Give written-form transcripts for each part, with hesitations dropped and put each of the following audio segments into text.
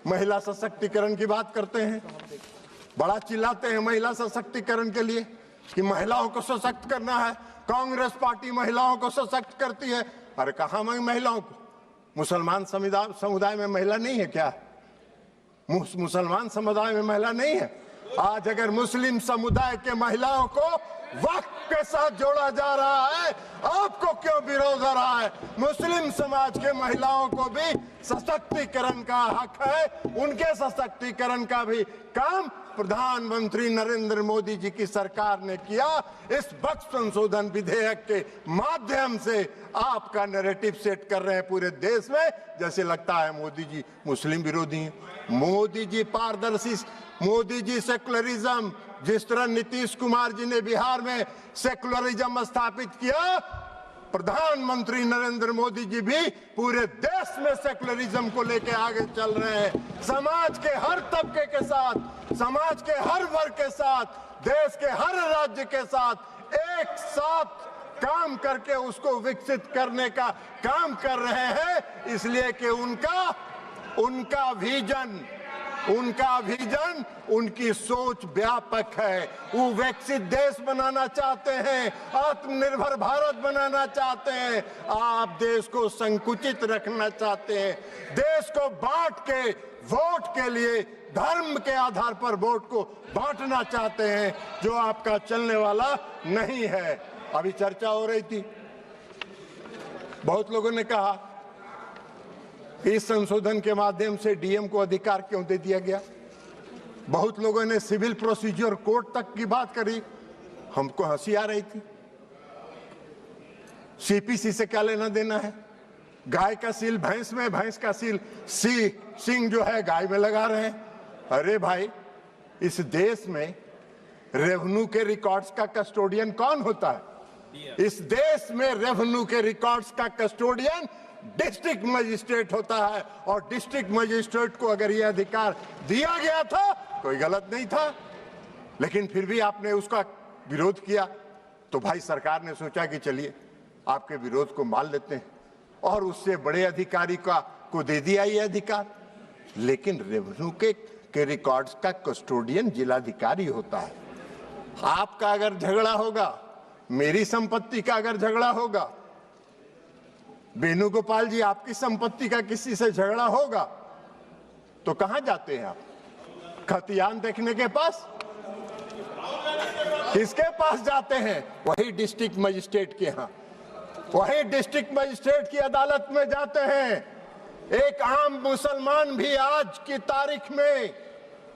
महिला सशक्तिकरण की बात करते हैं, बड़ा चिल्लाते हैं महिला सशक्तिकरण के लिए कि महिलाओं को सशक्त करना है, कांग्रेस पार्टी महिलाओं को सशक्त करती है। अरे कहां महिलाओं को? मुसलमान समुदाय में महिला नहीं है क्या? मुसलमान समुदाय में महिला नहीं है? आज अगर मुस्लिम समुदाय के महिलाओं को वक्फ के साथ जोड़ा जा रहा है, आपको क्यों विरोध हो रहा है? मुस्लिम समाज के महिलाओं को भी सशक्तिकरण का हक है, उनके सशक्तिकरण का भी काम प्रधानमंत्री नरेंद्र मोदी जी की सरकार ने किया। इस वक्फ संशोधन विधेयक के माध्यम से आपका नैरेटिव सेट कर रहे हैं पूरे देश में, जैसे लगता है मोदी जी मुस्लिम विरोधी हैं। मोदी जी पारदर्शी, मोदी जी सेकुलरिज्म, जिस तरह नीतीश कुमार जी ने बिहार में सेकुलरिज्म स्थापित किया, प्रधानमंत्री नरेंद्र मोदी जी भी पूरे देश में सेकुलरिज्म को लेकर आगे चल रहे हैं। समाज के हर तबके के साथ, समाज के हर वर्ग के साथ, देश के हर राज्य के साथ एक साथ काम करके उसको विकसित करने का काम कर रहे हैं, इसलिए कि उनका विजन, उनकी सोच व्यापक है। वो विकसित देश बनाना चाहते हैं, आत्मनिर्भर भारत बनाना चाहते हैं। आप देश को संकुचित रखना चाहते हैं, देश को बांट के वोट के लिए धर्म के आधार पर वोट को बांटना चाहते हैं, जो आपका चलने वाला नहीं है। अभी चर्चा हो रही थी, बहुत लोगों ने कहा इस संशोधन के माध्यम से डीएम को अधिकार क्यों दे दिया गया। बहुत लोगों ने सिविल प्रोसीजर कोड तक की बात करी, हमको हंसी आ रही थी। सीपीसी से क्या लेना देना है? गाय का सील भैंस में, भैंस का सील सिंह जो है गाय में लगा रहे हैं। अरे भाई, इस देश में रेवेन्यू के रिकॉर्ड्स का कस्टोडियन कौन होता है? इस देश में रेवेन्यू के रिकॉर्ड्स का कस्टोडियन डिस्ट्रिक्ट मजिस्ट्रेट होता है, और डिस्ट्रिक्ट मजिस्ट्रेट को अगर यह अधिकार दिया गया था, कोई गलत नहीं था, लेकिन फिर भी आपने उसका विरोध किया। तो भाई सरकार ने सोचा कि चलिए आपके विरोध को मान लेते हैं, और उससे बड़े अधिकारी को दे दिया ये अधिकार। लेकिन रेवेन्यू के रिकॉर्ड्स का कस्टोडियन जिलाधिकारी होता है। आपका अगर झगड़ा होगा, मेरी संपत्ति का अगर झगड़ा होगा, वेणुगोपाल जी आपकी संपत्ति का किसी से झगड़ा होगा, तो कहां जाते हैं आप? खतियान देखने के पास? किसके पास जाते हैं? वही डिस्ट्रिक्ट मजिस्ट्रेट के यहाँ, वही डिस्ट्रिक्ट मजिस्ट्रेट की अदालत में जाते हैं। एक आम मुसलमान भी आज की तारीख में,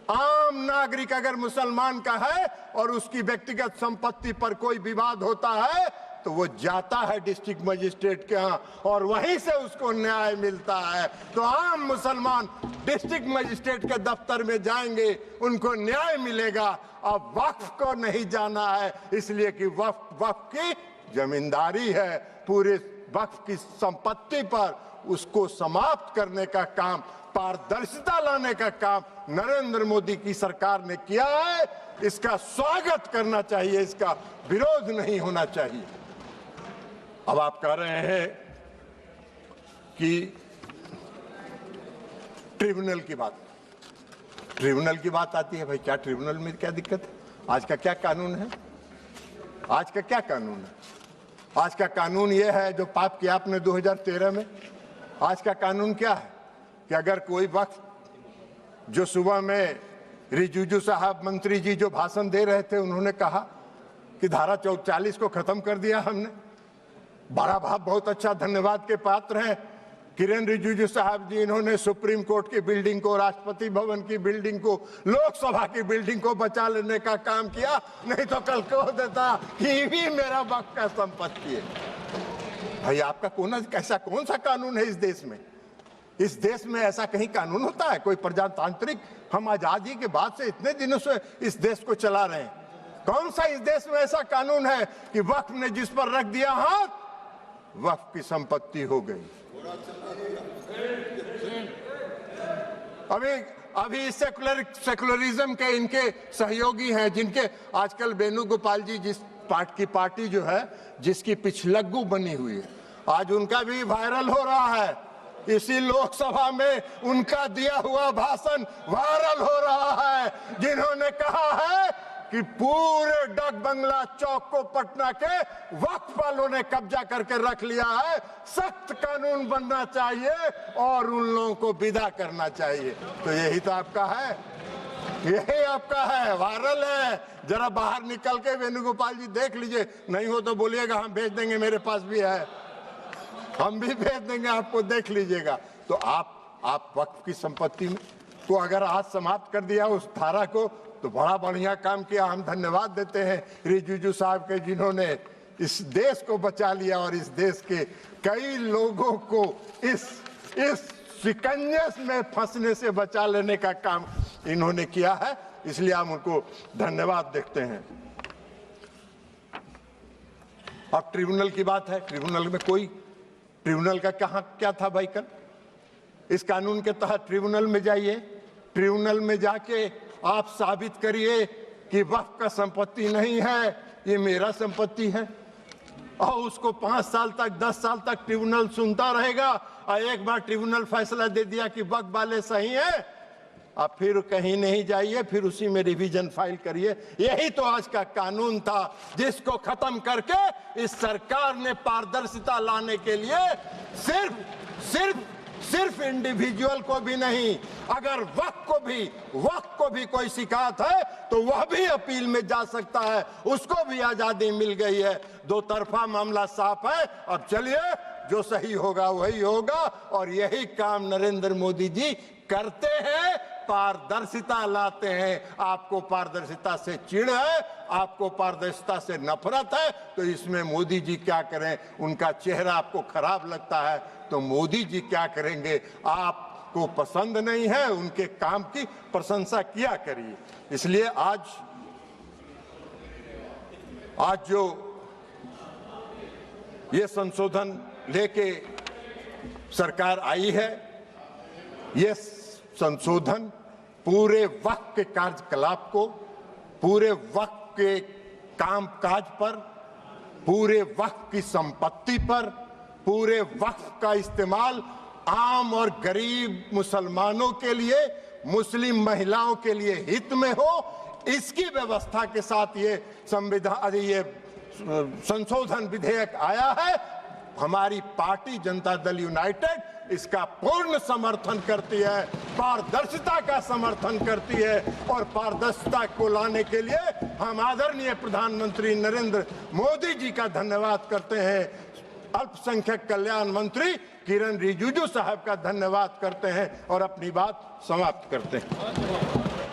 आम नागरिक अगर मुसलमान का है और उसकी व्यक्तिगत संपत्ति पर कोई विवाद होता है, तो वो जाता है डिस्ट्रिक्ट मजिस्ट्रेट के यहाँ, और वहीं से उसको न्याय मिलता है। तो आम मुसलमान डिस्ट्रिक्ट मजिस्ट्रेट के दफ्तर में जाएंगे, उनको न्याय मिलेगा। अब वक्फ को नहीं जाना है, इसलिए कि वक्फ की जमींदारी है। पूरे वक्फ की संपत्ति पर उसको समाप्त करने का काम, पारदर्शिता लाने का काम नरेंद्र मोदी की सरकार ने किया है। इसका स्वागत करना चाहिए, इसका विरोध नहीं होना चाहिए। अब आप कह रहे हैं कि ट्रिब्यूनल की बात आती है। भाई क्या ट्रिब्यूनल में क्या दिक्कत है? आज का क्या कानून है? आज का क्या कानून है? आज का कानून यह है जो पाप किया आपने 2013 में। आज का कानून क्या है कि अगर कोई वक्त, जो सुबह में रिजिजू साहब मंत्री जी जो भाषण दे रहे थे, उन्होंने कहा कि धारा 40 को खत्म कर दिया हमने। बड़ा भाव, बहुत अच्छा, धन्यवाद के पात्र हैं किरेन रिजिजू साहब जी। इन्होंने सुप्रीम कोर्ट की बिल्डिंग को, राष्ट्रपति भवन की बिल्डिंग को, लोकसभा की बिल्डिंग को बचा लेने का काम किया, नहीं तो कल कह देता कि भी मेरा वक्त का संपत्ति है। भाई आपका कौन सा कानून है इस देश में? इस देश में ऐसा कहीं कानून होता है? कोई प्रजातांत्रिक, हम आजादी के बाद से इतने दिनों से इस देश को चला रहे हैं, कौन सा इस देश में ऐसा कानून है कि वक्फ ने जिस पर रख दिया हाथ, वक्फ की संपत्ति हो गई? अभी सेकुलरिज्म के इनके सहयोगी हैं, जिनके आजकल वेणुगोपाल जी, जिस पार्टी जो है जिसकी पिछलग्गू बनी हुई है, आज उनका भी वायरल हो रहा है। इसी लोकसभा में उनका दिया हुआ भाषण वायरल हो रहा है, जिन्होंने कहा है कि पूरे डाक बंगला चौक को पटना के वक्फ वालों ने कब्जा करके रख लिया है, सख्त कानून बनना चाहिए और उन लोगों को विदा करना चाहिए। तो यही तो आपका है, यही आपका है, वायरल है। जरा बाहर निकल के वेणुगोपाल जी देख लीजिए, नहीं हो तो बोलिएगा, हम भेज देंगे, मेरे पास भी है, हम भी भेज देंगे आपको, देख लीजिएगा। तो आप वक्फ की संपत्ति में को अगर आज समाप्त कर दिया उस धारा को, तो बड़ा बढ़िया काम किया। हम धन्यवाद देते हैं रिजिजू साहब के, जिन्होंने इस देश को बचा लिया और इस देश के कई लोगों को इस शिकंजे में फंसने से बचा लेने का काम इन्होंने किया है, इसलिए हम उनको धन्यवाद देते हैं। अब ट्रिब्यूनल की बात है। ट्रिब्यूनल में ट्रिब्यूनल का क्या था भाई? कल इस कानून के तहत ट्रिब्यूनल में जाइए, ट्रिब्यूनल में जाके आप साबित करिए कि वक्फ का संपत्ति नहीं है, ये मेरा संपत्ति है, और उसको 5 साल तक 10 साल तक ट्रिब्यूनल सुनता रहेगा, और एक बार ट्रिब्यूनल फैसला दे दिया कि वक्फ वाले सही है, आप फिर कहीं नहीं जाइए, फिर उसी में रिवीजन फाइल करिए। यही तो आज का कानून था, जिसको खत्म करके इस सरकार ने पारदर्शिता लाने के लिए सिर्फ इंडिविजुअल को भी नहीं, अगर वक्फ को भी कोई शिकायत है तो वह भी अपील में जा सकता है, उसको भी आजादी मिल गई है। दो तरफा मामला साफ है। अब चलिए, जो सही होगा वही होगा, और यही काम नरेंद्र मोदी जी करते हैं, पारदर्शिता लाते हैं। आपको पारदर्शिता से चिढ़ है, आपको पारदर्शिता से नफरत है, तो इसमें मोदी जी क्या करें? उनका चेहरा आपको खराब लगता है तो मोदी जी क्या करेंगे? आपको पसंद नहीं है, उनके काम की प्रशंसा किया करिए। इसलिए आज जो ये संशोधन लेके सरकार आई है, ये संशोधन पूरे वक्फ के कार्यकलाप को, पूरे वक्फ के कामकाज पर, पूरे वक्फ की संपत्ति पर, पूरे वक्फ का इस्तेमाल आम और गरीब मुसलमानों के लिए, मुस्लिम महिलाओं के लिए हित में हो, इसकी व्यवस्था के साथ ये संशोधन विधेयक आया है। हमारी पार्टी जनता दल यूनाइटेड इसका पूर्ण समर्थन करती है, पारदर्शिता का समर्थन करती है, और पारदर्शिता को लाने के लिए हम आदरणीय प्रधानमंत्री नरेंद्र मोदी जी का धन्यवाद करते हैं। अल्पसंख्यक कल्याण मंत्री किरण रिजिजू साहब का धन्यवाद करते हैं और अपनी बात समाप्त करते हैं।